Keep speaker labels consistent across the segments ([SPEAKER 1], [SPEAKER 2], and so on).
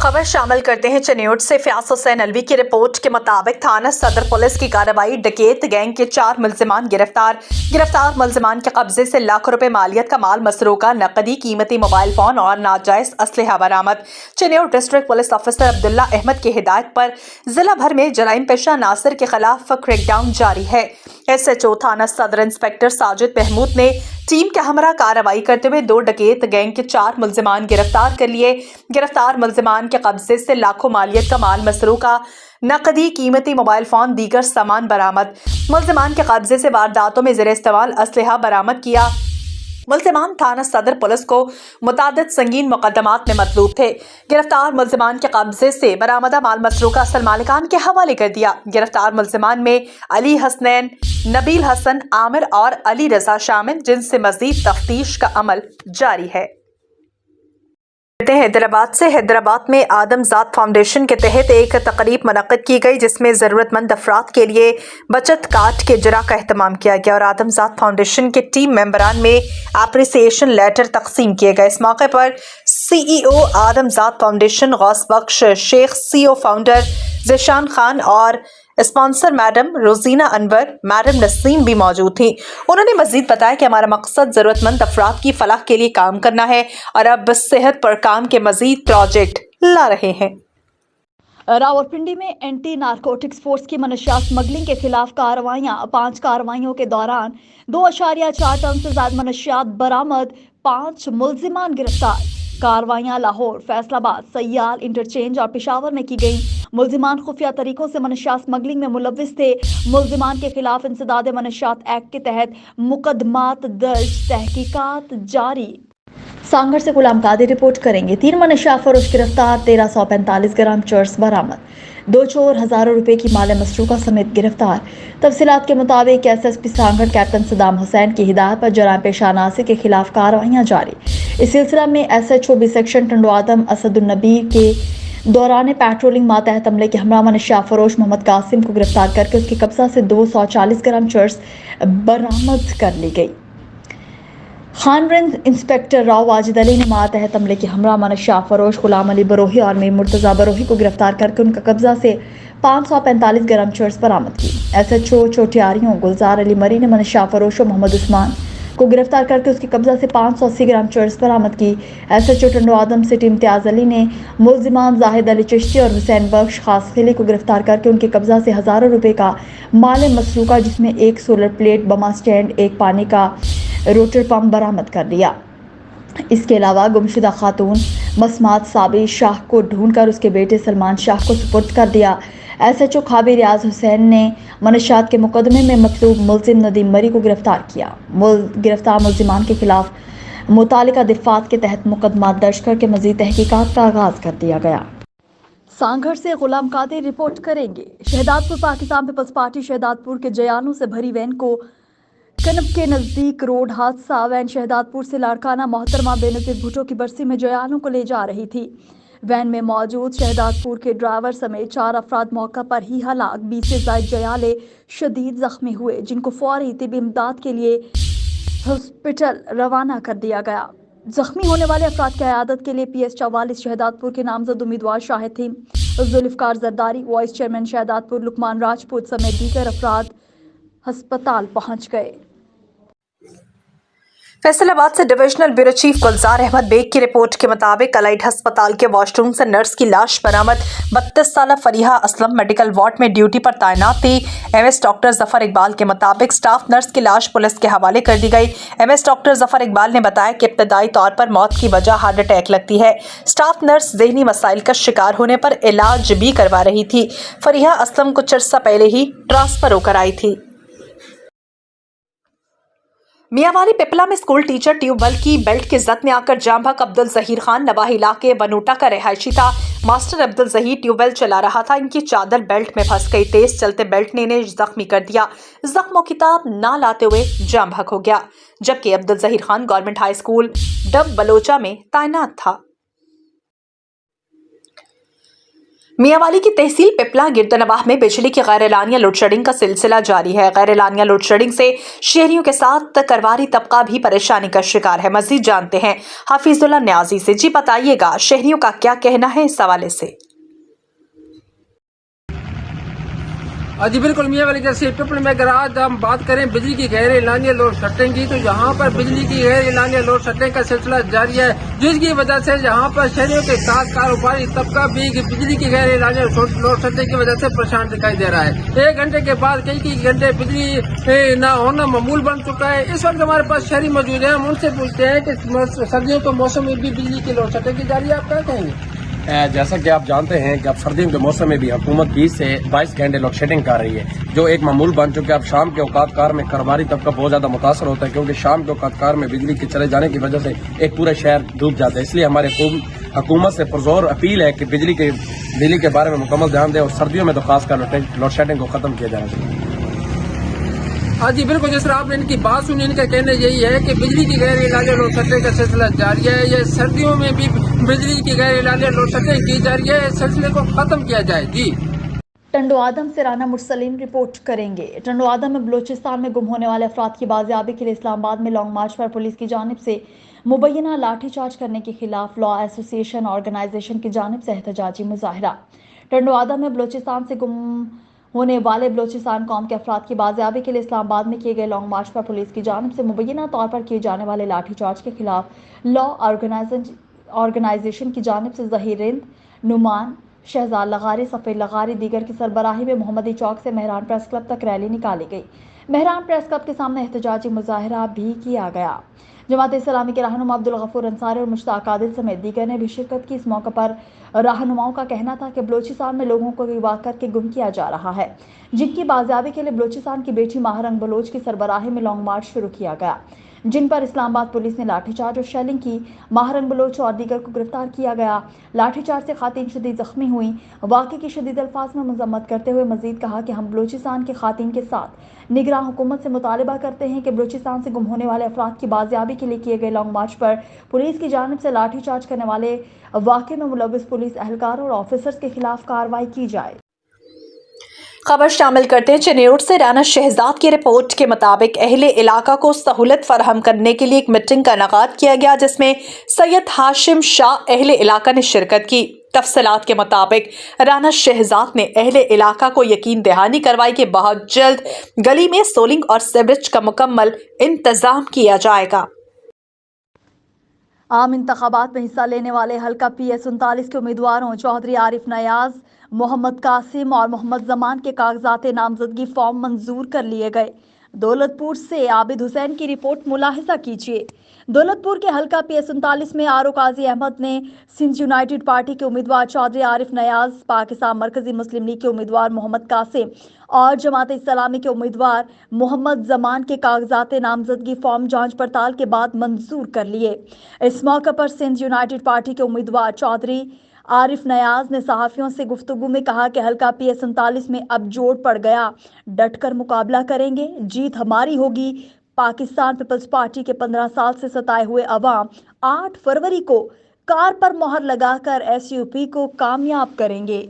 [SPEAKER 1] खबर शामिल करते हैं चनियोट से। फयाज हुसैन अलवी की रिपोर्ट के मुताबिक थाना सदर पुलिस की कार्रवाई, डकैत गैंग के 4 मुल्जिमान गिरफ्तार मुल्जिमान के कब्जे से लाखों रुपए मालियत का माल मसरूका, नकदी, कीमती मोबाइल फोन और नाजायज असलहा बरामद। Chiniot district police officer Abdullah Ahmad की हिदायत पर जिला भर में जराइम पेशा नासिर के खिलाफ क्रैकडाउन जारी है। SHO थाना सदर इंस्पेक्टर साजिद महमूद ने टीम के हमरा कार्रवाई करते हुए 2 डकैत गैंग के 4 मुल्जिमान गिरफ्तार कर लिए। गिरफ्तार मुल्जिमान के कब्जे से लाखों मालियत का माल मसरूका, नकदी, कीमती मोबाइल फोन, दीगर सामान बरामद। मुल्जिमान के कब्जे से वारदातों में ज़ेर इस्तेमाल असलहा बरामद किया। मुल्जिमान थाना सदर पुलिस को मुतादिद संगीन मुकदमात में मतलूब थे। गिरफ्तार मुल्जिमान के कब्जे से बरामदा माल मसरूका असल मालिकान के हवाले कर दिया। गिरफ्तार मुल्जिमान में अली हसनैन, नबील हसन, आमिर और अली रजा शामिल, जिनसे मजीद तफ्तीश का अमल जारी है। हैदराबाद से हैदराबाद में आदमजात फाउंडेशन के तहत एक तकरीब मुनक्किद की गई, जिसमें ज़रूरतमंद अफराद के लिए बचत कार्ड के इजरा का एहतमाम किया गया और आदमजात फाउंडेशन के टीम मेंबरान में एप्रिसिएशन लेटर तकसीम किए गए। इस मौके पर CEO आदमजात फाउंडेशन गौस बख्श शेख, CO फाउंडर ज़ीशान खान और स्पॉन्सर मैडम रोजीना अनवर, मैडम नसीम भी मौजूद थी। उन्होंने मजीद बताया कि हमारा मकसद ज़रूरतमंद अफराद की फलाह के लिए काम करना है और अब सेहत पर काम के मजीद प्रोजेक्ट ला रहे हैं।
[SPEAKER 2] रावलपिंडी में एंटी नारकोटिक्स फोर्स की मनशियात स्मगलिंग के खिलाफ कार्रवाइयाँ। 5 कार्रवाइयों के दौरान 2.4 टन से ज्यादा मनशियात बरामद, 5 मुल्जिमान गिरफ्तार। कार्रवाइयाँ लाहौर, फैसलाबाद, सयाल, इंटरचेंज और पेशावर में की गई। मुल्जिमान खुफिया तरीकों से मनशियात स्मगलिंग में मुलविस थे। मुल्जिमान के खिलाफ इंसदाद मनशियात एक्ट के तहत मुकदमात दर्ज, तहकीकात जारी। सांगढ़ से गुलाम कादिर रिपोर्ट करेंगे। 3 मनशियात फरोश गिरफ्तार, 1345 ग्राम चर्स बरामद, 2 चोर हजारों रुपए की माल मसरूका समेत गिरफ्तार। तफसीलात के मुताबिक SSP सांगढ़ कैप्टन सदाम हुसैन की हिदायत पर जराइम पेशा नासिर के खिलाफ कार्रवाइयाँ जारी। इस सिलसिला में SHO B सेक्शन टंडवादम असदुन्नबी के दौरान पेट्रोलिंग मातहत अमले के हमरा मनशियात फरोश मोहम्मद कासिम को गिरफ्तार करके उसके कब्जा से 240 ग्राम चर्स बरामद कर ली गई। खान रेंज इंस्पेक्टर राव वाजिद अली ने मातहत अमले के हमरा मनशियात फरोश गुलाम अली बरोही और मीर मुर्तज़ा बरोही को गिरफ्तार करके उनका कब्जा से 545 ग्राम चर्स बरामद की। SHO चोटियारियों गुलजार अली मरी ने मनशियात फरोश मोहम्मद उस्मान को गिरफ्तार करके उसके कब्जा से 580 ग्राम चर्स बरामद की। SHO टंडवादम सिटी इम्तियाज अली ने मुल्जिमान जाहिद अली चिश्ती और हुसैन बख्श खास खिले को गिरफ्तार करके उनके कब्जा से हजारों रुपए का माल मसरूका, जिसमें 1 सोलर प्लेट, बमा स्टैंड, 1 पानी का रोटर पंप बरामद कर लिया। इसके अलावा गुमशुदा खातून मसमात साबिर शाह को ढूंढकर उसके बेटे सलमान शाह को सुपुर्द कर दिया। SHO खाबी रियाज हुसैन ने मनशियात के मुकदमे में मतलूब मुल्जिम नदीम मरी को गिरफ्तार किया। गिरफ्तार मुल्जिमान के खिलाफ मुतालिका दिफात के तहत मुकदमा दर्ज करके मजीद तहकीकात का आगाज कर दिया गया। सांगढ़ से गुलाम कादिर रिपोर्ट करेंगे। शहदादपुर पाकिस्तान पीपल्स पार्टी शहदादपुर के जयानों से भरी वैन को कनब के नजदीक रोड हादसा। वैन शहदादपुर से लाड़काना मोहतरमा बेनज़ीर भुट्टो की बरसी में जयानों को ले जा रही थी। वैन में मौजूद शहदादपुर के ड्राइवर समेत 4 अफराद मौका पर ही हलाक, 20 से ज्यादा जयाले शदीद जख्मी हुए, जिनको फौरी तिब्बी इमदाद के लिए हॉस्पिटल रवाना कर दिया गया। जख्मी होने वाले अफराद की अयादत के लिए PS 44 शहदादपुर के नामजद उम्मीदवार शाहिद थी। जुल्फकार जरदारी, वाइस चेयरमैन शहदादपुर लुकमान राजपूत समेत दीगर अफराद अस्पताल पहुंच गए।
[SPEAKER 1] फैसलाबाद से डिविजनल ब्यूरो चीफ गुलजार अहमद बेग की रिपोर्ट के मुताबिक अलाइड अस्पताल के वॉशरूम से नर्स की लाश बरामद। 32 साल फरीहा असलम मेडिकल वार्ड में ड्यूटी पर तैनात थी। MS डॉक्टर जफर इकबाल के मुताबिक स्टाफ नर्स की लाश पुलिस के हवाले कर दी गई। MS डॉक्टर जफर इकबाल ने बताया कि इब्तदाई तौर पर मौत की वजह हार्ट अटैक लगती है। स्टाफ नर्स ज़हनी मसाइल का शिकार होने पर इलाज भी करवा रही थी। फरीहा असलम कुछ अर्सा पहले ही ट्रांसफर होकर आई थी। मियांवाली पिपला में स्कूल टीचर ट्यूबवेल की बेल्ट की जद में आकर जाम बहक अब्दुल जहीर खान नवाही इलाके बनूटा का रिहायशी था। मास्टर अब्दुल जहीर ट्यूबवेल चला रहा था, इनकी चादर बेल्ट में फंस गई। तेज चलते बेल्ट ने इन्हें जख्मी कर दिया। जख्मों की ताब ना लाते हुए जाम बहक हो गया, जबकि Abdul Zaheer Khan government high school Dab Balocha में तैनात था। मियांवाली की तहसील पिपला गिरदनवाह में बिजली की गैर एलानिया लोड शेडिंग का सिलसिला जारी है। गैर एलानिया लोड शेडिंग से शहरियों के साथ करवारी तबका भी परेशानी का शिकार है। मजीद जानते हैं हाफिजुल्लाह न्याजी से। जी बताइएगा, शहरियों का क्या कहना है इस हवाले से।
[SPEAKER 3] जी बिल्कुल मियांवाली जैसे पिपल में अगर आज हम बात करें बिजली की गैर एलानिया लोड शेडिंग की, तो यहाँ पर बिजली की गैर एलानिया लोड शेडिंग का सिलसिला जारी है, जिसकी वजह से यहाँ पर शहरियों के साथ कारोबारी तबका भी बिजली की गैर एलानिया लोड शेडिंग की वजह से परेशान दिखाई दे रहा है। 1 घंटे के बाद कई घंटे बिजली न होना मामूल बन चुका है। इस वक्त हमारे पास शहरी मौजूद है, हम उनसे पूछते हैं कि सर्दियों के मौसम में भी बिजली की लोड शेडिंग की जा रही है, आप क्या कहेंगे?
[SPEAKER 4] जैसा कि आप जानते हैं कि अब सर्दियों के मौसम में भी हुकूमत 20 से 22 घंटे लोड शेडिंग कर रही है, जो एक मामूल बन चुका है। अब शाम के औकात कार में कारोबारी तबका बहुत ज़्यादा मुतासर होता है, क्योंकि शाम के औकात कार में बिजली के चले जाने की वजह से एक पूरा शहर डूब जाता है। इसलिए हमारे हुकूमत से पुरजोर अपील है कि बिजली के बारे में मुकम्मल ध्यान दें और सर्दियों में तो खासकर लोड शेडिंग को ख़त्म किया जाना चाहिए।
[SPEAKER 3] जी बिल्कुल, जिस तरह आपने इनकी बात सुनी, इनका कहना यही है कि बिजली की गैर एलानिया लोड शेडिंग का सिलसिला जारी है। ये सर्दियों में भी बिजली की गैर एलानिया लोड शेडिंग की जा रही है, इस सिलसिले को खत्म किया जाए। जी
[SPEAKER 2] टंडो आदम से राना मुरसलीन रिपोर्ट करेंगे। टंडो आदम में बलूचिस्तान में गुम होने वाले अफराद की बाजियाबी के लिए इस्लामाबाद में लॉन्ग मार्च पर पुलिस की जानिब से मुबैना लाठीचार्ज करने के खिलाफ लॉ एसोसिएशन ऑर्गेनाइजेशन की जानिब से एहतजाजी मुजाहरा। टंडो आदम में बलूचिस्तान से गुम होने वाले बलूचिस्तान कौम के अफराद की बाजियाबी के लिए इस्लामाबाद में किए गए लॉन्ग मार्च पर पुलिस की जानिब से मुबैना तौर पर किए जाने वाले लाठीचार्ज के खिलाफ लॉ ऑर्गेनाइजेशन की जानिब से ज़हीर रिंद, नुमान, शहजाद लगारी, सफ़ेद लगारी दीगर की सरबराही में मोहम्मदी चौक से मेहरान प्रेस क्लब तक रैली निकाली गई। मेहरान प्रेस क्लब के सामने एहतजाजी मुजाहरा भी किया गया। जमात इस्लामी के रहनुमा अब्दुल गफूर अंसारी और मुश्ताक आदिल समेत दीगर ने भी शिरकत की। इस मौके पर रहनुमाओं का कहना था कि बलूचिस्तान में लोगों को अगवा करके गुम किया जा रहा है, जिनकी बाजियाबी के लिए बलूचिस्तान की बेटी माहरंग बलोच की सरबराही में लॉन्ग मार्च शुरू किया गया, जिन पर इस्लामाबाद पुलिस ने लाठीचार्ज और शेलिंग की। माहरंग बलोच और दीगर को गिरफ्तार किया गया। लाठीचार्ज से खातून शदीद जख्मी हुई। वाक़े की शदीद अल्फाज में मजम्मत करते हुए मजीद कहा कि हम बलूचिस्तान की खातून के साथ निगरान हुकूमत से मुतालबा करते हैं कि बलूचिस्तान से गुम होने वाले अफराद की बाजियाबी के लिए किए गए लॉन्ग मार्च पर पुलिस की जानिब से लाठीचार्ज करने वाले वाक़े में मुलव्विस पुलिस एहलकार और ऑफिसर्स के खिलाफ कार्रवाई की जाए।
[SPEAKER 1] खबर शामिल करते हैं चेन्नई से। राना शहजाद की रिपोर्ट के मुताबिक अहले इलाका को सहूलत फराहम करने के लिए एक मीटिंग का इनेकाद किया गया, जिसमें सैयद हाशिम शाह अहले इलाका ने शिरकत की। तफसीलात के मुताबिक राना शहजाद ने अहले इलाका को यकीन दहानी करवाई कि बहुत जल्द गली में सोलिंग और सीवरेज का मुकम्मल इंतजाम किया जाएगा।
[SPEAKER 2] आम इंतखाबात में हिस्सा लेने वाले हल्का PS 39 के उम्मीदवारों चौधरी आरिफ नयाज, मोहम्मद कासिम और मोहम्मद जमान के कागजात नामजदगी फॉर्म मंजूर कर लिए गए। दौलतपुर से आबिद हुसैन की रिपोर्ट मुलाहिजा कीजिए। दौलतपुर के हल्का PS 39 में आर काजी अहमद ने सिंध यूनाइटेड पार्टी के उम्मीदवार चौधरी आरिफ नयाज, पाकिस्तान मरकजी मुस्लिम लीग के उम्मीदवार मोहम्मद कासिम और जमात इस्लामी के उम्मीदवार मोहम्मद जमान के कागजात नामजदगी फॉर्म जांच पड़ताल के बाद मंजूर कर लिए। इस मौके पर सिंध यूनाइटेड पार्टी के उम्मीदवार चौधरी आरिफ नयाज ने सहाफ़ियों से गुफ्तगू में कहा कि हल्का PS 39 में अब जोड़ पड़ गया, डटकर मुकाबला करेंगे, जीत हमारी होगी। पाकिस्तान पीपल्स पार्टी के 15 साल से सताए हुए अवाम 8 फरवरी को कार पर मोहर लगाकर SUP को कामयाब करेंगे।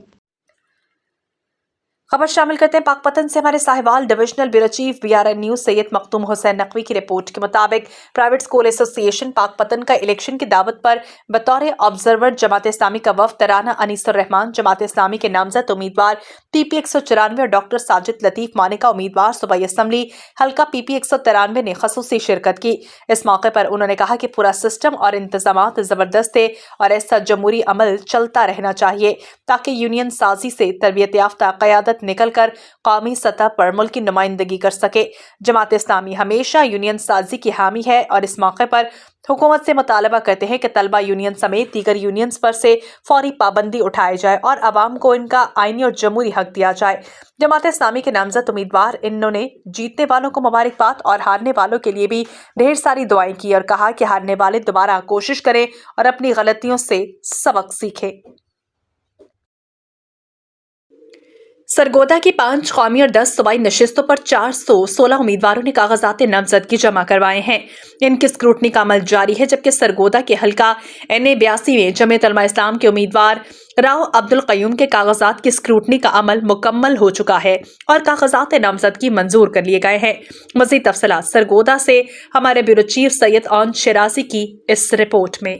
[SPEAKER 1] खबर शामिल करते हैं पाकपतन से। हमारे Sahiwal divisional bureau chief BRN news Syed Makhdoom Hussain Naqvi की रिपोर्ट के मुताबिक प्राइवेट स्कूल एसोसिएशन पाकपतन का इलेक्शन की दावत पर बतौर ऑब्जर्वर जमात इस्लामी का वफ्द राना अनीसुर रहमान, जमात इस्लामी के नामजद उम्मीदवार PP 194 और डॉक्टर साजिद लतीफ मानिका उम्मीदवार सूबाई असम्बली हल्का PP 193 ने खसूसी शिरकत की। इस मौके पर उन्होंने कहा कि पूरा सिस्टम और इंतजामात जबरदस्त है और ऐसा जमहूरी अमल चलता रहना चाहिए ताकि यूनियन साजी से तरबियत याफ्ता क़यादत निकलकर कौमी सतह पर मुल्क की नुमाइंदगी कर सके। जमात इस्लामी हमेशा यूनियन साजी की हामी है और इस मौके पर हुकूमत से मुतालबा करते हैं कि तलबा यूनियन समेत दीगर यूनियंस पर से फौरी पाबंदी उठाई जाए और आवाम को इनका आईनी और जमहूरी हक दिया जाए। जमात इस्लामी के नामजद उम्मीदवार इन्होंने जीतने वालों को मुबारकबाद और हारने वालों के लिए भी ढेर सारी दुआएं की और कहा कि हारने वाले दोबारा कोशिश करें और अपनी गलतियों से सबक सीखें। सरगोदा की 5 कौमी और 10 सूबाई नशिस्तों पर 416 उम्मीदवारों ने कागजात नामजदगी जमा करवाए हैं। इनकी स्क्रूटनी का अमल जारी है, जबकि सरगोदा के हलका NA82 में जमीयत उलमा इस्लाम के उम्मीदवार राव अब्दुल कयूम के कागजात की स्क्रूटनी का अमल मुकम्मल हो चुका है और कागजात नामजदगी मंजूर कर लिए गए हैं। मज़ीद तफसीलात सरगोदा से हमारे bureau chief Syed on Shirazi की इस रिपोर्ट में।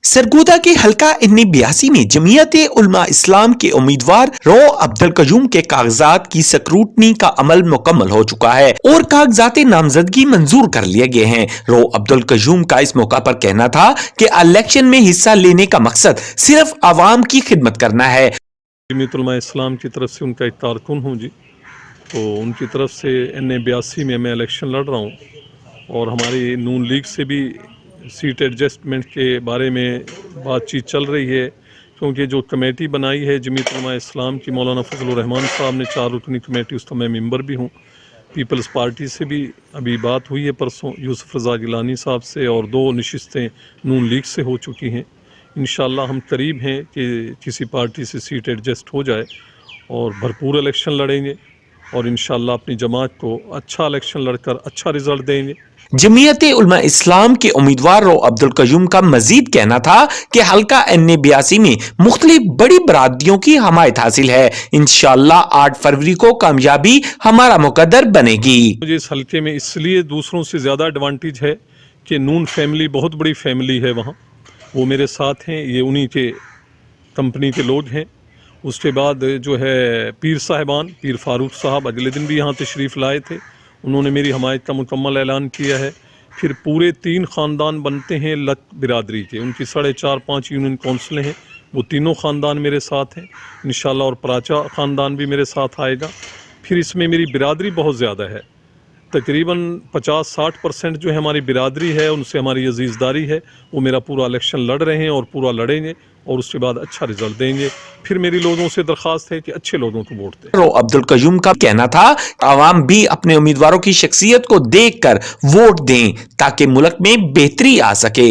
[SPEAKER 5] सरगोदा के हलका NA82 में जमीयत उलमा इस्लाम के उम्मीदवार रो अब्दुल कयूम के कागजात की स्क्रूटनी का अमल मुकम्मल हो चुका है और कागजात नामजदगी मंजूर कर लिए गए हैं। रो अब्दुल कयूम का इस मौका पर कहना था कि इलेक्शन में हिस्सा लेने का मकसद सिर्फ आवाम की खिदमत करना है।
[SPEAKER 6] जमीयत उलमा इस्लाम की तरफ से उनका एक कारकुन हूँ जी, तो उनकी तरफ से NA82 में मैं इलेक्शन लड़ रहा हूँ और हमारी नून लीग से भी सीट एडजस्टमेंट के बारे में बातचीत चल रही है, क्योंकि जो कमेटी बनाई है जमीयत उलमा इस्लाम की, मौलाना फजल रहमान साहब ने 4 रुकनी कमेटी, उसका मैं मेंबर भी हूँ। पीपल्स पार्टी से भी अभी बात हुई है परसों यूसुफ रज़ा गिलानी साहब से, और 2 नशिस्तें नून लीग से हो चुकी हैं। इंशाअल्लाह हम करीब हैं कि किसी पार्टी से सीट एडजस्ट हो जाए और भरपूर इलेक्शन लड़ेंगे और इंशाअल्लाह अपनी जमात को अच्छा इलेक्शन लड़कर अच्छा रिजल्ट देंगे।
[SPEAKER 5] जमीयत उलमा इस्लाम के उम्मीदवार रो अब्दुल कयूम का मजीद कहना था कि हल्का NA82 में मुख्तलिफ बड़ी बरादरियों की हमायत हासिल है। इंशाअल्लाह 8 फरवरी को कामयाबी हमारा मुकद्दर बनेगी।
[SPEAKER 6] मुझे इस हल्के में इसलिए दूसरों से ज़्यादा एडवांटेज है कि नून फैमिली बहुत बड़ी फैमिली है, वहाँ वो मेरे साथ हैं, ये उन्हीं के कंपनी के लोग हैं। उसके बाद जो है पीर साहिबान, पीर फारूक साहब अगले दिन भी यहाँ तशरीफ़ लाए थे, उन्होंने मेरी हमायत का मुकम्मल ऐलान किया है। फिर पूरे 3 ख़ानदान बनते हैं लत बिरादरी के, उनकी 4.5-5 यूनियन काउंसिलें हैं, वो तीनों ख़ानदान मेरे साथ हैं इंशाअल्लाह, और पराचा ख़ानदान भी मेरे साथ आएगा। फिर इसमें मेरी बिरादरी बहुत ज़्यादा है, तकरीबन 50-60% जो है हमारी बिरादरी है, उनसे हमारी अजीज़दारी है। वो मेरा पूरा इलेक्शन लड़ रहे हैं और पूरा लड़ेंगे और उसके बाद अच्छा रिजल्ट देंगे। फिर मेरी लोगों से दरख्वास्त है कि अच्छे लोगों को वोट दें।
[SPEAKER 5] रो अब्दुल कयूम का कहना था आवाम भी अपने उम्मीदवारों की शख्सियत को देखकर वोट दें ताकि मुल्क में बेहतरी आ सके।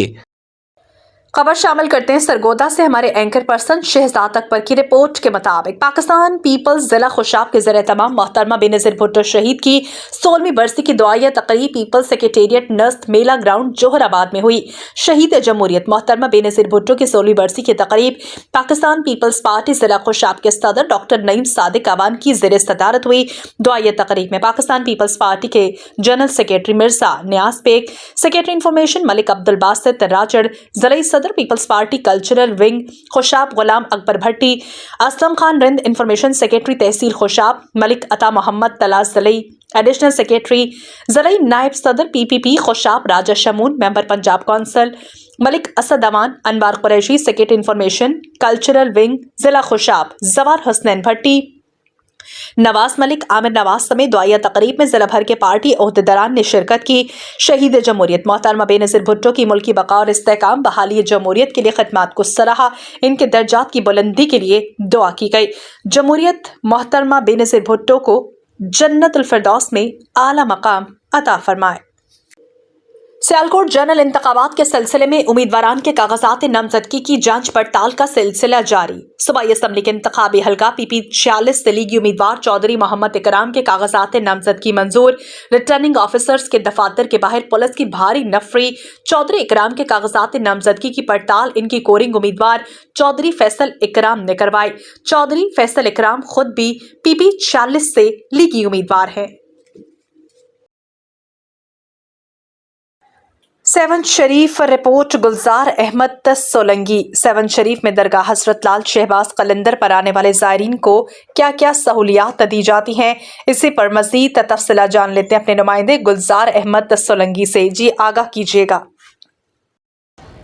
[SPEAKER 1] खबर शामिल करते हैं सरगोदा से हमारे एंकर पर्सन शहजाद अकबर की रिपोर्ट के मुताबिक पाकिस्तान पीपल्स जिला खुशाब के ज़रिए तमाम मोहतरमा बेनज़ीर भुट्टो शहीद की 16वीं बरसी की दुआया तकरीब पीपल्स सेक्रेटेरिएट नस्त मेला ग्राउंड जोहराबाद में हुई। शहीद जमहूरियत मोहतरमा बेनज़ीर भुट्टो की 16वीं बरसी की तकरीब पाकिस्तान पीपल्स पार्टी जिला खुशाब के सदर डॉक्टर नईम सादिक अवान की ज़ेर सदारत हुई। दुआया तकरीब में पाकिस्तान पीपल्स पार्टी के general secretary Mirza Niaz Baig, secretary information Malik Abdul Basit Rajar, ज़िला सदर Peoples Party cultural wing Khushab Ghulam Akbar Bhatti, Aslam Khan Rind information secretary tehsil Khushab, Malik Ata Mohammad तलाश ज़िले एडिशनल सेक्रेटरी, ज़िले नायब सदर PPP Khushab Raja Shamoon, member Punjab council Malik Asad Awan, Anwar Qureshi secretary information cultural wing ज़िला खुशाब, जवार हसनैन भट्टी, नवाज मलिक, आमिर नवाज समेत दुआया तकरीब में जिला भर के पार्टी ओहदेदारान ने शिरकत की। शहीद जमहूरियत मोहतरमा बेनज़ीर भुट्टो की मुल्की बका और इस्तेहकाम बहाली जमहूरियत के लिए खिदमात को सराहा, इनके दर्जात की बुलंदी के लिए दुआ की गई। जमहूरियत मोहतरमा बेनज़ीर भुट्टो को जन्नतुल फिरदौस में आला मकाम अता फरमाए। सियालकोट जनरल इंतखाबात के सिलसिले में उम्मीदवारान के कागजात नामजदगी की जांच पड़ताल का सिलसिला जारी। सूबाई असम्बली के इंतखाबी हल्का PP 46 से लीगी उम्मीदवार चौधरी मोहम्मद इकराम के कागजात नामजदगी मंजूर। रिटर्निंग ऑफिसर्स के दफातर के बाहर पुलिस की भारी नफरी। चौधरी इकराम के कागजात नामजदगी की पड़ताल इनकी कोरिंग उम्मीदवार चौधरी फैसल इकराम ने करवाई। चौधरी फैसल इकराम खुद भी PP 46 से लीगी उम्मीदवार है। 7 शरीफ रिपोर्ट गुलजार अहमद सोलंगी। 7 शरीफ में दरगाह हजरत लाल शहबाज कलंदर पर आने वाले ज़ायरीन को क्या क्या सहूलियात दी जाती हैं, इसी पर मज़ीद तफसीलात जान लेते हैं अपने नुमाइंदे गुलजार अहमद सोलंगी से। जी आगाह कीजिएगा।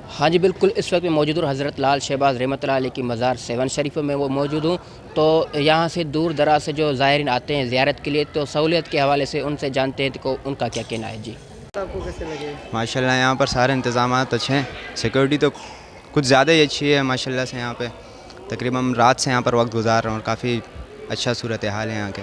[SPEAKER 7] हाँ जी बिल्कुल, इस वक्त मैं मौजूद हूँ हज़रत लाल शहबाज रहमतुल्लाह अलैह की मज़ार 7 शरीफ में वो मौजूद हूँ। तो यहाँ से दूर दराज से जो ज़ायरीन आते हैं ज़ियारत के लिए, तो सहूलियत के हवाले से उनसे जानते हैं कि उनका क्या कहना है। जी
[SPEAKER 8] आपको कैसे लगे? माशाल्लाह यहाँ पर सारे इंतज़ामात अच्छे हैं, सिक्योरिटी तो कुछ ज़्यादा ही अच्छी है माशाल्लाह से। यहाँ पे तकरीबन हम रात से यहाँ पर वक्त गुजार रहे हैं और काफ़ी अच्छा सूरत हाल है यहाँ के।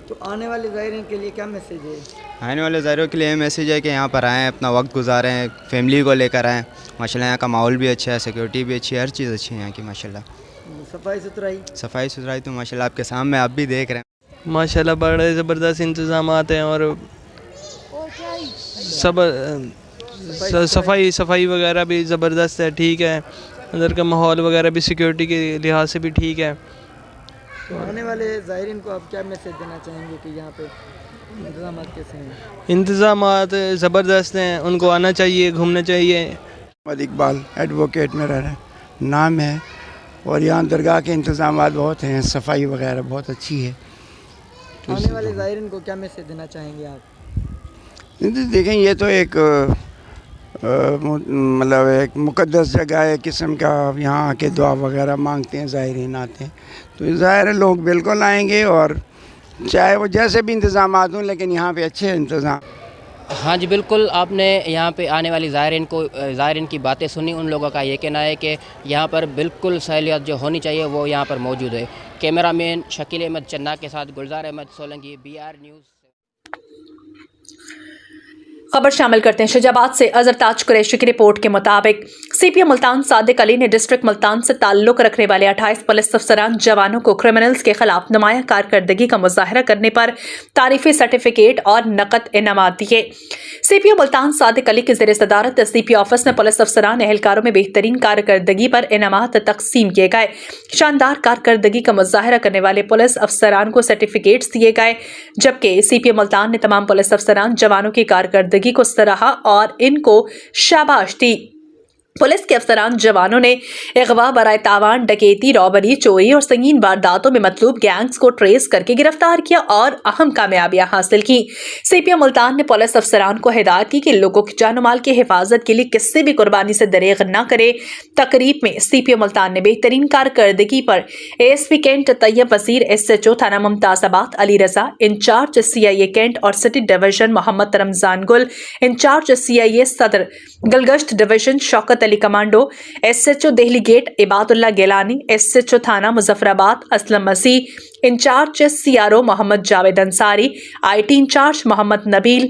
[SPEAKER 9] तो आने वाले ज़ायरीन के लिए क्या मैसेज है?
[SPEAKER 8] आने वाले ज़ायरों के लिए मैसेज है कि यहाँ पर आएँ, अपना वक्त गुजारें, फैमिली को लेकर आएँ। माशाल्लाह यहाँ का माहौल भी अच्छा है, सिक्योरिटी भी अच्छी है, हर चीज़ अच्छी है यहाँ की माशाल्लाह।
[SPEAKER 9] सफाई सुथराई?
[SPEAKER 8] सफाई सुथराई तो माशाल्लाह आपके सामने आप भी देख रहे हैं।
[SPEAKER 10] माशाल्लाह बड़े ज़बरदस्त इंतज़ामात हैं और सब सफाई वगैरह भी ज़बरदस्त है, ठीक है। अंदर का माहौल वगैरह भी सिक्योरिटी के लिहाज से भी ठीक है।
[SPEAKER 9] तो आने वाले ज़ायरीन को आप क्या मैसेज देना चाहेंगे कि यहाँ पे इंतज़ाम कैसे हैं?
[SPEAKER 10] इंतज़ामात ज़बरदस्त हैं, उनको आना चाहिए, घूमना चाहिए।
[SPEAKER 11] मोहम्मद इकबाल एडवोकेट मेरा नाम है और यहाँ दरगाह के इंतज़ामात बहुत हैं, सफाई वगैरह बहुत अच्छी है। तो
[SPEAKER 9] आने वाले ज़ायरीन को क्या मैसेज देना चाहेंगे आप?
[SPEAKER 11] देखें, ये तो एक मतलब एक मुक़द्दस जगह है, किस्म का यहाँ आके दुआ वगैरह मांगते हैं, ज़ायरीन आते हैं, तो ज़ाहिर है लोग बिल्कुल आएंगे और चाहे वो जैसे भी इंतज़ामात हों, लेकिन यहाँ पे अच्छे इंतज़ाम।
[SPEAKER 7] हाँ जी बिल्कुल, आपने यहाँ पे आने वाली ज़ायरीन की बातें सुनी। उन लोगों का ये कहना है कि यहाँ पर बिल्कुल सहूलियत जो होनी चाहिए वो यहाँ पर मौजूद है। कैमरामैन शकील अहमद चन्ना के साथ गुलजार अहमद सोलंकी, BR न्यूज़।
[SPEAKER 1] खबर शामिल करते हैं शहजाबाद से। अजहर ताज कुरैशी की रिपोर्ट के मुताबिक CPO मुल्तान सादिक अली ने डिस्ट्रिक्ट मुल्तान से ताल्लुक रखने वाले 28 पुलिस अफसरान जवानों को क्रिमिनल्स के खिलाफ नुमाया कारकर्दगी का मुजाहरा करने पर तारीफी सर्टिफिकेट और नकद इनामात दिए। CPO मुल्तान सादिक अली की ज़ेर सदारत CP ऑफिस में पुलिस अफसरान एहलकारों में बेहतरीन कारकर्दगी पर इनामात तकसीम किए गए। शानदार कारकर्दगी का मुजाहरा करने वाले पुलिस अफसरान को सर्टिफिकेट्स दिए गए, जबकि CPO मुल्तान ने तमाम पुलिस अफसरान जवानों की कारकर्दगी को सराहा और इनको शाबाश दी। पुलिस के अफसरान जवानों ने अगवा, बराए तावान, डकैती, रॉबरी, चोरी और संगीन वारदातों में मतलूब गैंग्स को ट्रेस करके गिरफ्तार किया और अहम कामयाबियां हासिल की। CPO मुल्तान ने पुलिस अफसरान को हिदायत की कि लोगों की जान माल की हिफाजत के लिए किसी भी कुर्बानी से दरेग न करे। तकरीब में CPO मुल्तान ने बेहतरीन कारकर्दगी पर ASP cantt Tayyab Wazir, SHO थाना Mumtazabad Ali Raza, in charge CIA cantt और city division Mohammad Ramzan Gul, in charge CIA सदर Gulgasht division Shaukat Ali commando, SHO Delhi gate Ibadullah Gilani, SHO थाना Muzaffarabad Aslam Masih, in charge CRO Mohammad Javed Ansari, IT in charge Mohammad Nabeel,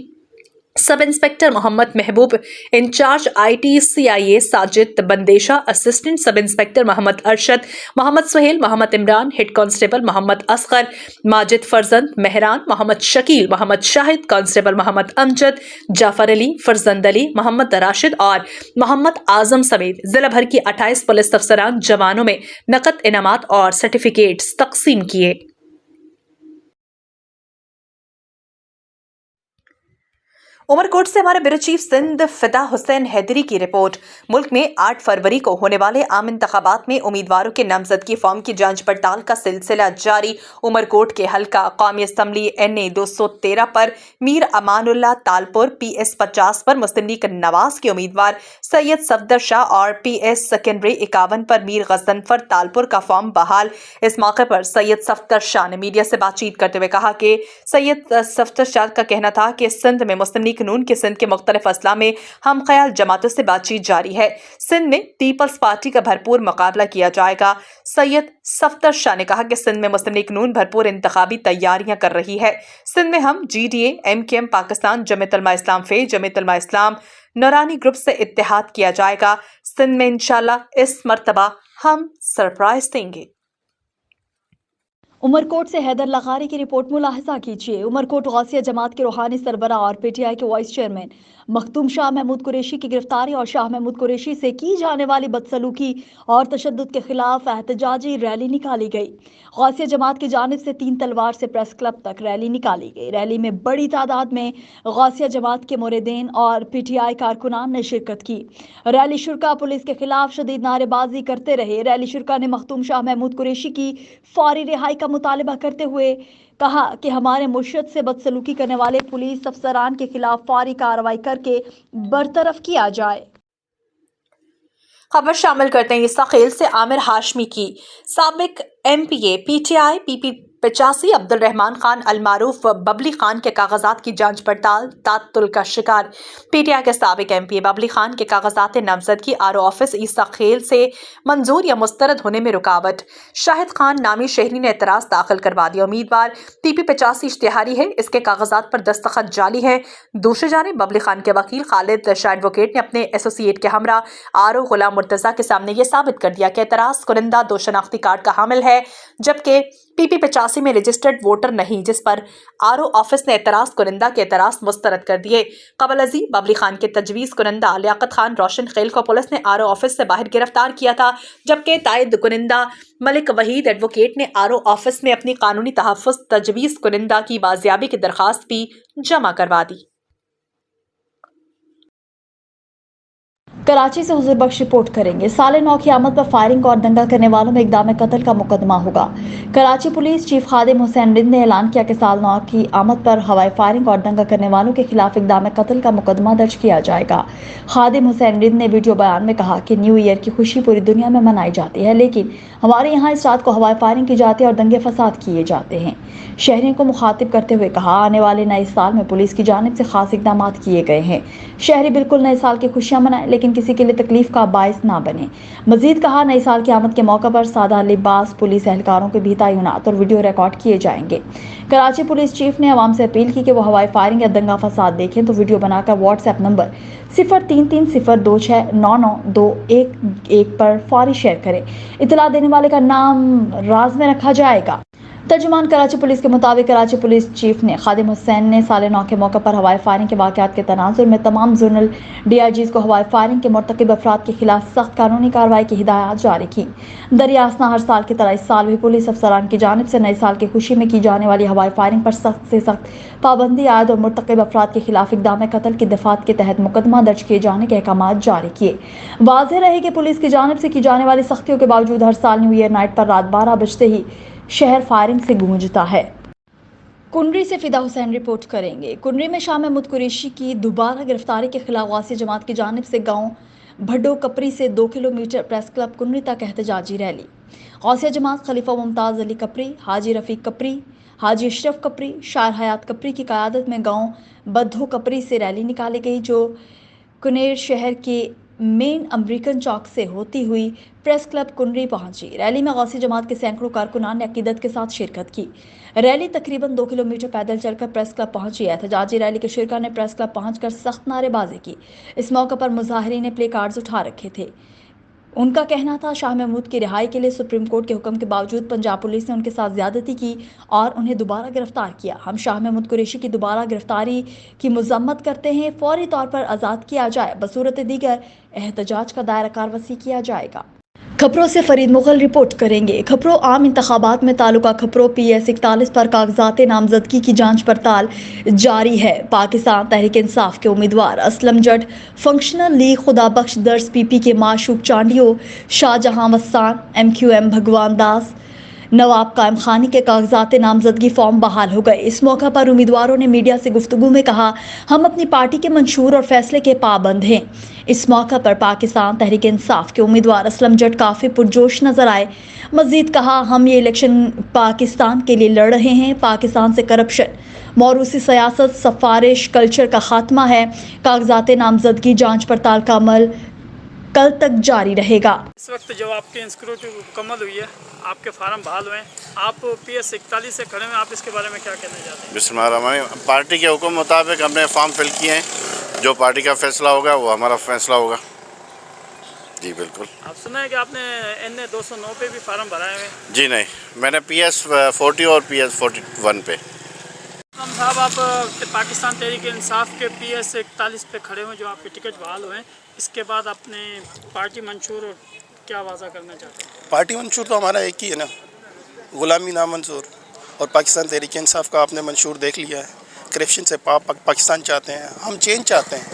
[SPEAKER 1] sub inspector Mohammad Mehboob, in charge IT CIA Sajid Bandesha, assistant sub inspector Mohammad Arshad, Mohammad Sohail, Mohammad Imran, head constable Mohammad Asghar, Majid Farzand, Mehran, Mohammad Shakeel, Mohammad Shahid, constable Mohammad Amjad, Jafar Ali, फरजंद अली, मोहम्मद राशिद और मोहम्मद आजम समेत जिला भर की 28 पुलिस अफसरान जवानों में नकद इनामात और सर्टिफिकेट्स तकसीम किए। उमरकोट से हमारे ब्यूरो चीफ सिंध फिदा हुसैन हैदरी की रिपोर्ट। मुल्क में 8 फरवरी को होने वाले आम इंतखाबात में उम्मीदवारों के नामजदगी फॉर्म की जांच पड़ताल का सिलसिला जारी। उमरकोट के हल्का कौमी असम्बली NA 213 पर मीर अमानुल्लाह तालपुर, PS 50 पर मुस्लिम लीग नवाज के उम्मीदवार सैयद सफदर शाह और PS सेकेंडरी 51 पर मीर गजनफर तालपुर का फॉर्म बहाल। इस मौके पर सैयद सफदर शाह ने मीडिया से बातचीत करते हुए कहा कि सैयद सफदर शाह का कहना था कि सिंध में मुस्लिम लीग नून के सिंध के मुख्तलिफ अजला में हम ख्याल जमातों से बातचीत जारी है। सिंध में पीपल्स पार्टी का भरपूर मुकाबला किया जाएगा। सैयद सफदर शाह ने कहा कि सिंध में मुस्लिम लीग नून भरपूर इंतखाबी तैयारियां कर रही है। सिंध में हम GDA, MKM पाकिस्तान, जमीयत उलमा इस्लाम फे, जमीयत उलमा इस्लाम नूरानी ग्रुप से इत्तेहाद किया जाएगा। सिंध में इंशाल्लाह इस मर्तबा हम सरप्राइज देंगे।
[SPEAKER 2] उमरकोट से हैदर लगारी की रिपोर्ट मुलाहिजा कीजिए। उमरकोट गौसिया जमात के रूहानी सरबराह और PTI के वाइस चेयरमैन मखदूम शाह महमूद कुरैशी की गिरफ्तारी और शाह महमूद कुरैशी से की जाने वाली बदसलूकी और तशद्दुद के खिलाफ एहतजाजी रैली निकाली गई। गौसिया जमात की जानिब से 3 तलवार से प्रेस क्लब तक रैली निकाली गई। रैली में बड़ी तादाद में गौसिया जमात के मुरीदीन और PTI कारकुनान ने शिरकत की। रैली शुरका पुलिस के खिलाफ शदीद नारेबाजी करते रहे। रैली शुरका ने मखदूम शाह महमूद कुरैशी की फौरी रिहाई का मुतालिबा करते हुए कहा कि हमारे मुर्शद से बदसलूकी करने वाले पुलिस अफसरान के खिलाफ फौरी कार्रवाई करके बरतरफ किया जाए।
[SPEAKER 1] खबर शामिल करते हैं सखील से आमिर हाशमी की। साबिक MPA PTI PP 85 Abdul Rahman Khan अलमारूफ Babli Khan के कागजात की जांच पड़ताल तातुल का शिकार। पीटीआई के साबिक एमपी बबली खान के कागजात नामजदगी आरओ ऑफिस ईसा खेल से मंजूर या मुस्तरद होने में रुकावट। शाहिद खान नामी शहरी ने एतराज दाखिल करवा दिया। उम्मीदवार PP85 इश्तिहारी है, इसके कागजात पर दस्तखत जाली है। दूसरी जानिब बबली खान के वकील खालिद शाह एडवोकेट ने अपने एसोसिएट के हमरा आरओ गुलाम मुर्तजा के सामने ये साबित कर दिया कि एतराज कुनिंदा 2 शनाख्ती कार्ड का हामिल है, जबकि PP85 में रजिस्टर्ड वोटर नहीं, जिस पर आरओ ऑफिस ने एतराज कुनिंदा के एतराज मुस्तरद कर दिए। कबल अजी बबली खान के तजवीज़ कुनिंदा लियाकत खान रोशन खेल को पुलिस ने आरओ ऑफिस से बाहर गिरफ्तार किया था, जबकि तायद कुनिंदा मलिक वहीद एडवोकेट ने आरओ ऑफिस में अपनी कानूनी तहफ़्फ़ुज़ तजवीज़ कुनिंदा की बाजियाबी की दरख्वास्त भी जमा करवा दी।
[SPEAKER 2] कराची से हुजूर बख्श रिपोर्ट करेंगे। साले 9 की आमद पर फायरिंग और दंगा करने वालों में इक़दाम कत्ल का मुकदमा होगा। कराची पुलिस चीफ खादिम हुसैन रिंद ने ऐलान किया कि साल 9 की आमद पर हवाई फायरिंग और दंगा करने वालों के खिलाफ इक़दाम कत्ल का मुकदमा दर्ज किया जाएगा। खादिम हुसैन रिंद ने वीडियो बयान में कहा कि न्यू ईयर की खुशी पूरी दुनिया में मनाई जाती है, लेकिन हमारे यहाँ इस रात को हवाई फायरिंग की जाती है और दंगे फसाद किए जाते हैं। शहरियों को मुखातिब करते हुए कहा, आने वाले नए साल में पुलिस की जानिब से खास इक़दाम किए गए हैं। शहरी बिल्कुल नए साल की खुशियाँ मनाएं, लेकिन किसी के लिए तकलीफ का बायस ना बने। मजीद कहा, नए साल की आमद के मौके पर सादा लिबास पुलिस एहलकारों के भी तैनात और वीडियो रिकॉर्ड किए जाएंगे। कराची पुलिस चीफ ने अवाम से अपील की कि वो हवाई फायरिंग या दंगा फसाद देखें तो वीडियो बनाकर व्हाट्सएप नंबर 0330269211 पर फौरी शेयर करें। इतला देने वाले का नाम राज में रखा जाएगा। तर्जुमान कराची पुलिस के मुताबिक कराची पुलिस चीफ ने खादिम हुसैन ने साले 9 के मौके पर हवाई फायरिंग के वाक़यात के तनाजुर में तमाम जोनल DIGs को हवाई फायरिंग के मुर्तकिब अफराद के खिलाफ सख्त कानूनी कार्रवाई की हिदायत जारी की। दरियासना हर साल की तरह इस साल भी पुलिस अफसरान की जानिब से नए साल की खुशी में की जाने वाली हवाई फायरिंग पर सख्त से सख्त पाबंदी आयद और मुर्तकिब अफराद के खिलाफ इक़दाम कत्ल की दफात के तहत मुकदमा दर्ज किए जाने के अहकाम जारी किए। वाज़ेह रहे कि पुलिस की जानिब से की जाने वाली सख्तियों के बावजूद हर साल न्यू ईयर नाइट पर रात 12 बजते ही शहर फायरिंग से गूंजता है। कुंडरी से फिदा हुसैन रिपोर्ट करेंगे। कुंडरी में शाह महमूद कुरैशी की दोबारा गिरफ्तारी के खिलाफ गौसिया जमात की जानिब से गांव भड्डो कपरी से 2 किलोमीटर प्रेस क्लब कुंडरी तक एहतजाजी रैली। गौसिया जमात खलीफा मुमताज़ अली कपरी, हाजी रफ़ीक कपरी, हाजी अशरफ कपरी, शायर हयात कपरी की क़यादत में गांव बद्धो कपरी से रैली निकाली गई, जो कुनेर शहर के मेन अमरीकन चौक से होती हुई प्रेस क्लब कुंडरी पहुंची। रैली में गौसी जमात के सैकड़ों कारकुनान ने अकीदत के साथ शिरकत की। रैली तकरीबन 2 किलोमीटर पैदल चलकर प्रेस क्लब पहुंची। एहतजाजी रैली के शिरका ने प्रेस क्लब पहुंचकर सख्त नारेबाजी की। इस मौके पर मुजाहिरीन ने प्ले कार्ड्स उठा रखे थे। उनका कहना था, शाह महमूद की रिहाई के लिए सुप्रीम कोर्ट के हुक्म के बावजूद पंजाब पुलिस ने उनके साथ ज्यादती की और उन्हें दोबारा गिरफ्तार किया। हम शाह महमूद कुरैशी की दोबारा गिरफ्तारी की मजम्मत करते हैं। फौरी तौर पर आज़ाद किया जाए, बसूरत दीगर एहतजाज का दायरा कार वसी किया जाएगा। खबरों से फरीद मुगल रिपोर्ट करेंगे। खबरों आम इंतखाबात में तालुका खबरों PS 41 पर कागजात नामजदगी की जांच पड़ताल जारी है। पाकिस्तान तहरीक इंसाफ के उम्मीदवार असलम जट, फंक्शनल लीग खुदा बख्श दर्ज PP के माशूक चांडियो, शाहजहां वस्सान, MQM भगवान दास, नवाब कायम खानी के कागजात नामजदगी फॉर्म बहाल हो गए। इस मौका पर उम्मीदवारों ने मीडिया से गुफ्तगू में कहा, हम अपनी पार्टी के मंशूर और फैसले के पाबंद हैं। इस मौका पर पाकिस्तान तहरीक इंसाफ के उम्मीदवार असलम जट काफ़ी पुरजोश नजर आए। मजीद कहा, हम ये इलेक्शन पाकिस्तान के लिए लड़ रहे हैं। पाकिस्तान से करप्शन, मौरूसी सियासत, सफारिश कल्चर का खात्मा है। कागजात नामजदगी जाँच पड़ताल का अमल कल तक जारी रहेगा।
[SPEAKER 12] इस वक्त जो आपकी इंस्क्रूटिव मुकम्मल हुई है, आपके फार्म बहाल हुए हैं, आप PS 41 से खड़े हैं, आप इसके बारे में क्या कहना चाहते हैं?
[SPEAKER 13] बिस्मिल्लाह, पार्टी के हुक्म मुताबिक हमने फॉर्म फिल किए हैं। जो पार्टी का फैसला होगा वो हमारा फैसला होगा। जी बिल्कुल।
[SPEAKER 12] आप सुना है कि आपने NA 209 पे भी फार्म भराए हुए?
[SPEAKER 13] जी नहीं, मैंने PS 40 और PS 41 पे।
[SPEAKER 12] साहब, आप पाकिस्तान तहरीक इंसाफ के PS 41 पे खड़े हुए, जो आपके टिकट बहाल हुए हैं, इसके बाद अपने पार्टी मंशूर और क्या वाज़ा करना चाहते हैं?
[SPEAKER 14] पार्टी मंशूर तो हमारा एक ही है ना, गुलामी नामंजूर। और पाकिस्तान तहरीक इंसाफ का आपने मंशूर देख लिया है। करप्शन से पाकिस्तान चाहते हैं, हम चेंज चाहते हैं।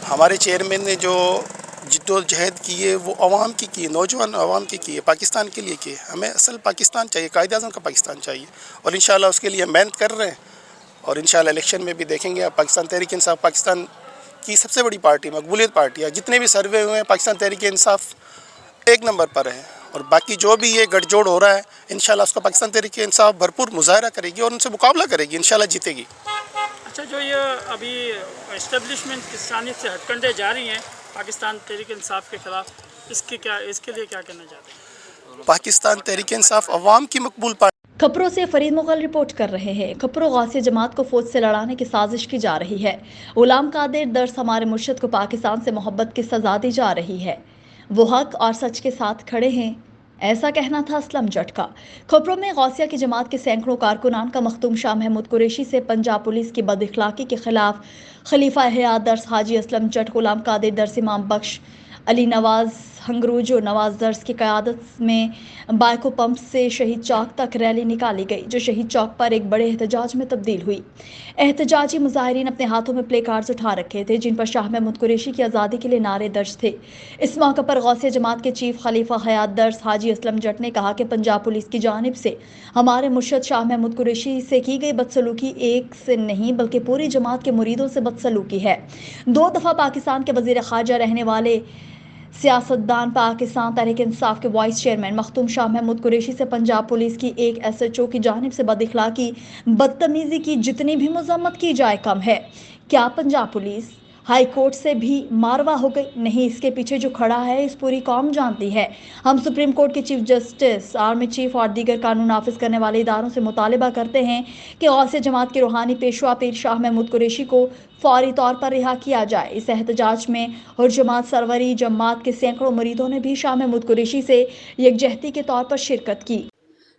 [SPEAKER 14] हमारे चेयरमैन ने जो जिद्दोजहद की है वो अवाम की है, नौजवान अवाम की है, पाकिस्तान के लिए की है। हमें असल पाकिस्तान चाहिए, कायद-ए-आज़म का पाकिस्तान चाहिए, और इंशाल्लाह उसके लिए मेहनत कर रहे हैं। और इंशाल्लाह इलेक्शन में भी देखेंगे आप, पाकिस्तान तहरीक इंसाफ पाकिस्तान की सबसे बड़ी पार्टी, मकबूलियत पार्टी है। जितने भी सर्वे हुए हैं, पाकिस्तान तहरीक इंसाफ 1 नंबर पर है। اور باقی جو بھی یہ گٹھ جوڑ ہو رہا ہے انشاءاللہ اس کا پاکستان تحریک انصاف بھرپور مظاہرہ کرے گی اور ان سے مقابلہ کرے گی، انشاءاللہ جیتے گی۔
[SPEAKER 12] اچھا، جو یہ ابھی اسٹیبلشمنٹ کی جانب سے ہتھکنڈے جاری ہیں پاکستان تحریک انصاف کے خلاف، اس کے لیے کیا کہنا چاہتے ہیں؟
[SPEAKER 14] پاکستان تحریک انصاف عوام کی مقبول پارٹی۔
[SPEAKER 2] خبروں سے فرید مغل رپورٹ کر رہے ہیں۔ خبروں غوثیہ جماعت کو فوج سے لڑانے کی سازش کی جا رہی ہے۔ غلام قادر درس ہمارے مرشد کو پاکستان سے محبت کی سزا دی جا رہی ہے، وہ حق اور سچ کے ساتھ کھڑے ہیں، ایسا کہنا تھا اسلم جٹ کا۔ خبروں میں غوثیہ کی جماعت کے سینکڑوں کارکنان کا مختوم شاہ محمود قریشی سے پنجاب پولیس کی بد اخلاقی کے خلاف خلیفہ حیات درس حاجی اسلم جٹ، غلام قادر درس، امام بخش، علی نواز ہنگروج و نواز درس کی قیادت میں بائیکو پمپ سے شہید چوک تک ریلی نکالی گئی، جو شہید چوک پر ایک بڑے احتجاج میں تبدیل ہوئی۔ احتجاجی مظاہرین اپنے ہاتھوں میں پلے کارڈز اٹھا رکھے تھے جن پر شاہ محمود قریشی کی آزادی کے لیے نعرے درج تھے۔ اس موقع پر غوثیہ جماعت کے چیف خلیفہ حیات درس حاجی اسلم جٹ نے کہا کہ پنجاب پولیس کی جانب سے ہمارے مرشد شاہ محمود قریشی سے کی گئی بدسلوکی ایک سے نہیں بلکہ پوری جماعت کے مریدوں سے بدسلوکی ہے۔ 2 دفعہ پاکستان کے وزیر خارجہ رہنے والے سیاستدان، پاکستان تحریک انصاف کے وائس چیئرمین مختوم شاہ محمود قریشی سے پنجاب پولیس کی ایک SHO کی جانب سے بد اخلاقی، بدتمیزی کی جتنی بھی مذمت کی جائے کم ہے۔ کیا پنجاب پولیس ہائی کورٹ سے بھی ماروا ہو گئی؟ نہیں، اس کے پیچھے جو کھڑا ہے اس پوری قوم جانتی ہے۔ ہم سپریم کورٹ کے چیف جسٹس، آرمی چیف اور دیگر قانون نافذ کرنے والے اداروں سے مطالبہ کرتے ہیں کہ غوثیہ جماعت کے روحانی پیشوا پیر شاہ محمود قریشی کو فوری طور پر رہا کیا جائے۔ اس احتجاج میں حرجماعت سروری جماعت کے سینکڑوں مریدوں نے بھی شاہ محمود قریشی سے یکجہتی کے طور پر شرکت کی۔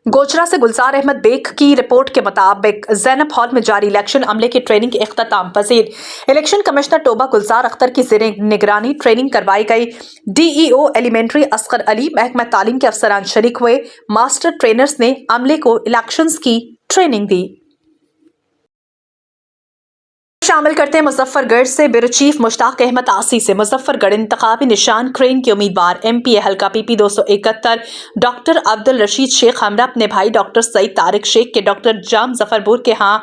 [SPEAKER 1] گوجرا سے گلزار احمد بیگ کی رپورٹ کے مطابق زینب ہال میں جاری الیکشن عملے کی ٹریننگ اختتام پذیر۔ الیکشن کمشنر ٹوبہ گلزار اختر کی زیر نگرانی ٹریننگ کروائی گئی۔ DEO ایلیمنٹری اصغر علی، محکمہ تعلیم کے افسران شریک ہوئے۔ ماسٹر ٹرینرز نے عملے کو الیکشنز کی ٹریننگ دی۔ شامل کرتے ہیں مظفر گڑھ سے بیورو چیف مشتاق احمد آسی سے مظفر گڑھ انتخابی نشان کرین کے امیدوار MPA حلقہ PP 271 ڈاکٹر عبدالرشید شیخ ہمراہ اپنے بھائی ڈاکٹر سعید طارق شیخ کے ڈاکٹر جام ظفرپور کے ہاں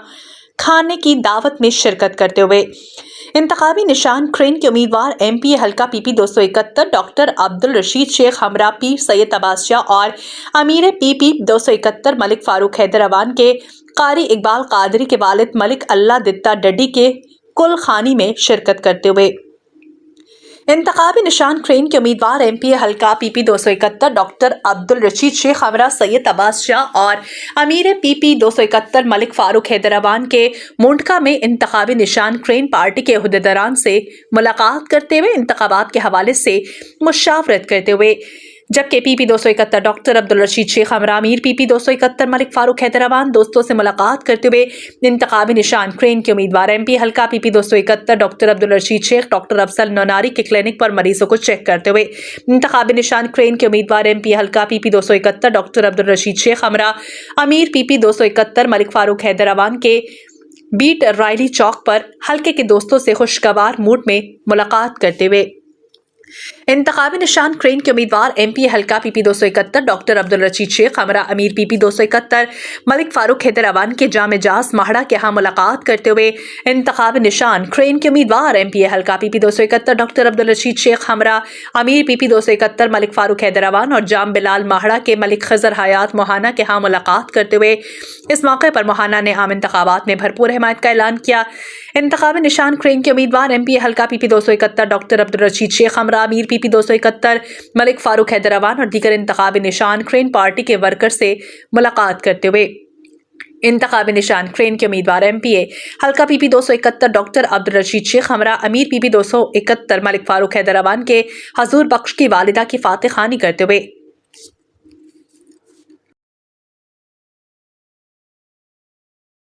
[SPEAKER 1] کھانے کی دعوت میں شرکت کرتے ہوئے انتخابی نشان کرین کے امیدوار MPA حلقہ PP 271 ڈاکٹر عبدالرشید شیخ ہمراہ پیر سید عباس شاہ اور امیر PP 271 ملک فاروق حیدروان کے قاری اقبال قادری کے والد ملک اللہ دتا ڈڈی کے کل خانی میں شرکت کرتے ہوئے انتخابی نشان کرین کے امیدوار MPA حلقہ PP 271 ڈاکٹر عبدالرشید شیخ ہمراہ سید عباس شاہ اور امیر PP 271 ملک فاروق حیدروان کے مونڈکا میں انتخابی نشان کرین پارٹی کے عہدیداران سے ملاقات کرتے ہوئے انتخابات کے حوالے سے مشاورت کرتے ہوئے، جبکہ PP 271 ڈاکٹر عبدالرشید شیخ ہمراہ امیر PP 271 ملک فاروق حیدروان دوستوں سے ملاقات کرتے ہوئے انتخابی نشان کرین کے امیدوار MPA حلقہ PP 271 ڈاکٹر عبدالرشید شیخ ڈاکٹر افضل نوناری کے کلینک پر مریضوں کو چیک کرتے ہوئے انتخابی نشان کرین کے امیدوار MPA حلقہ PP 271 ڈاکٹر عبدالرشید شیخ ہمراہ امیر PP 271 ملک فاروق حیدروان کے بیٹ رائلی چوک پر حلقے کے دوستوں سے خوشگوار موڈ میں ملاقات کرتے ہوئے انتخابی نشان کرین کے امیدوار MPA حلقہ PP 271 ڈاکٹر عبدالرشید شیخ ہمراہ امیر PP 271 ملک فاروق حیدروان کے جامع جاز ماہڑہ کے ہاں ملاقات کرتے ہوئے انتخابی نشان کرین کے امیدوار MPA حلقہ PP 271 ڈاکٹر عبدالرشید شیخ ہمراہ امیر PP 271 ملک فاروق حیدروان اور جام بلال ماہڑہ کے ملک خضر حیات موہانہ کے ہاں ملاقات کرتے ہوئے اس موقع پر موہانہ نے عام انتخابات میں بھرپور حمایت کا اعلان کیا۔ انتخابی نشان کرین کے امیدوار MPA حلقہ PP 271 ڈاکٹر عبدالرشید شیخ ہمراہ امیر PP 271 ملک فاروق حیدروان اور دیگر انتخابی نشان کرین پارٹی کے ورکر سے ملاقات کرتے ہوئے انتخابی نشان کرین کے امیدوار MPA حلقہ PP 271 ڈاکٹر عبدالرشید شیخ ہمراہ امیر PP 271 ملک فاروق حیدروان کے حضور بخش کی والدہ کی فاتح خوانی کرتے ہوئے